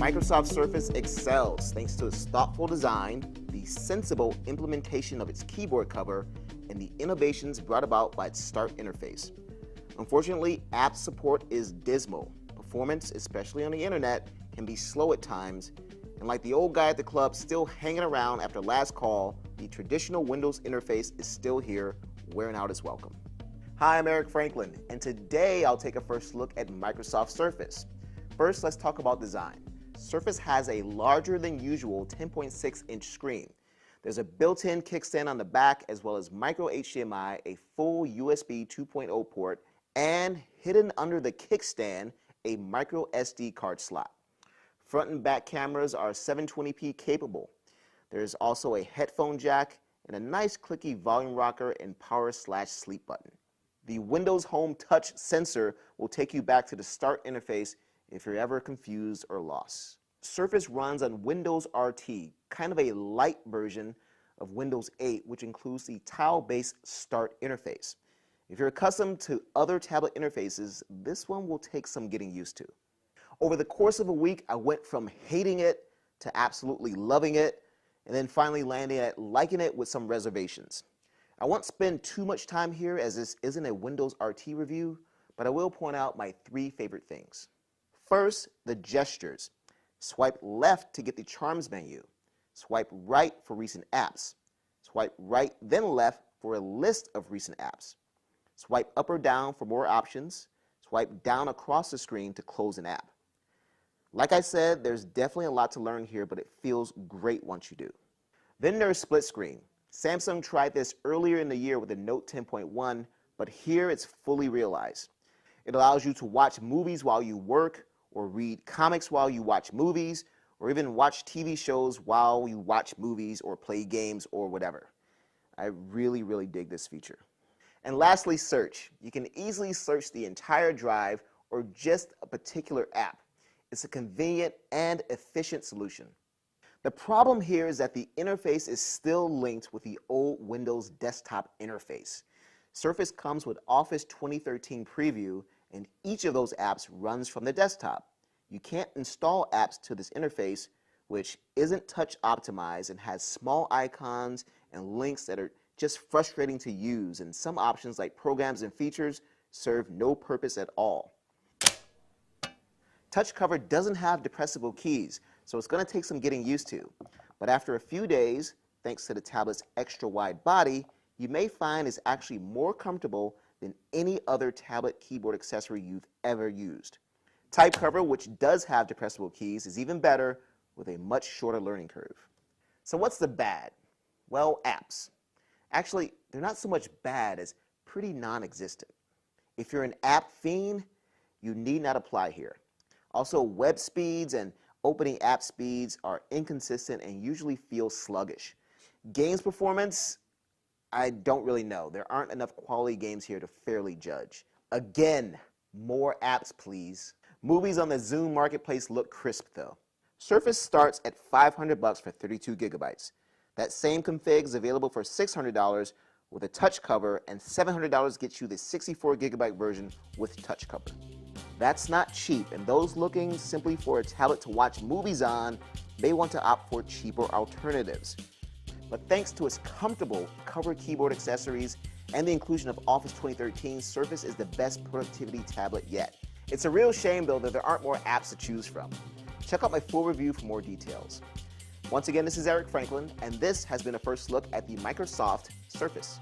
Microsoft Surface excels thanks to its thoughtful design, the sensible implementation of its keyboard cover, and the innovations brought about by its Start interface. Unfortunately, app support is dismal. Performance, especially on the internet, can be slow at times, and like the old guy at the club still hanging around after last call, the traditional Windows interface is still here, wearing out its welcome. Hi, I'm Eric Franklin, and today I'll take a first look at Microsoft Surface. First, let's talk about design. Surface has a larger than usual 10.6-inch screen. There's a built-in kickstand on the back, as well as micro HDMI, a full USB 2.0 port, and hidden under the kickstand, a micro SD card slot. Front and back cameras are 720p capable. There's also a headphone jack and a nice clicky volume rocker and power/sleep button. The Windows Home Touch sensor will take you back to the Start interface if you're ever confused or lost. Surface runs on Windows RT, kind of a light version of Windows 8, which includes the tile-based Start interface. If you're accustomed to other tablet interfaces, this one will take some getting used to. Over the course of a week, I went from hating it to absolutely loving it, and then finally landing at liking it with some reservations. I won't spend too much time here as this isn't a Windows RT review, but I will point out my 3 favorite things. First, the gestures. Swipe left to get the Charms menu. Swipe right for recent apps. Swipe right then left for a list of recent apps. Swipe up or down for more options. Swipe down across the screen to close an app. Like I said, there's definitely a lot to learn here, but it feels great once you do. Then there's split screen. Samsung tried this earlier in the year with the Note 10.1, but here it's fully realized. It allows you to watch movies while you work, or read comics while you watch movies, or even watch TV shows while you watch movies or play games or whatever. I really, really dig this feature. And lastly, search. You can easily search the entire drive or just a particular app. It's a convenient and efficient solution. The problem here is that the interface is still linked with the old Windows desktop interface. Surface comes with Office 2013 Preview, and each of those apps runs from the desktop. You can't install apps to this interface, which isn't touch optimized and has small icons and links that are just frustrating to use, and some options like programs and features serve no purpose at all. Touch Cover doesn't have depressible keys, so it's going to take some getting used to. But after a few days, thanks to the tablet's extra wide body, you may find it's actually more comfortable than any other tablet keyboard accessory you've ever used. Type Cover, which does have depressible keys, is even better with a much shorter learning curve. So what's the bad? Well, apps. Actually, they're not so much bad as pretty non-existent. If you're an app fiend, you need not apply here. Also, web speeds and opening app speeds are inconsistent and usually feel sluggish. Games performance, I don't really know. There aren't enough quality games here to fairly judge. Again, more apps, please. Movies on the Zune Marketplace look crisp, though. Surface starts at $500 for 32 gigabytes. That same config is available for $600 with a touch cover, and $700 gets you the 64 gigabyte version with touch cover. That's not cheap, and those looking simply for a tablet to watch movies on may want to opt for cheaper alternatives. But thanks to its comfortable cover keyboard accessories and the inclusion of Office 2013, Surface is the best productivity tablet yet. It's a real shame, though, that there aren't more apps to choose from. Check out my full review for more details. Once again, this is Eric Franklin, and this has been a first look at the Microsoft Surface.